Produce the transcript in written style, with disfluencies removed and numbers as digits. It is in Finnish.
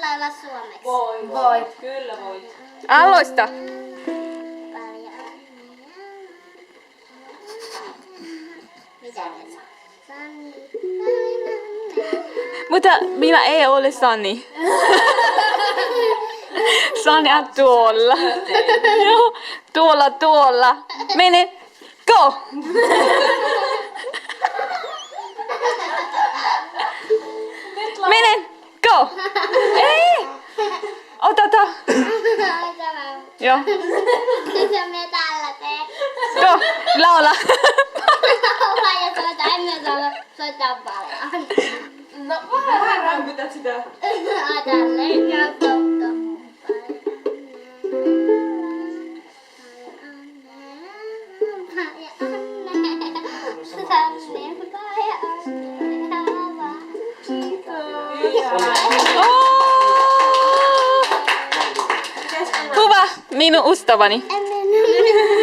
laulaa suomeksi? Voit. Kyllä voit. Aloista. Mitä ne saa? Sanni. Mutta minä ei ole Sani. Sani on tuolla. Joo, tuolla. Mene. Go! Mene. Go! Ei! Ota. Joo. Mitä me täällä teen? Go! Laula. Laulaa ja soita. En mä saa soittaa paljon. No vähän rämpytät sitä. Tälleen ja totta. Hyvä, minun ystäväni. En minä.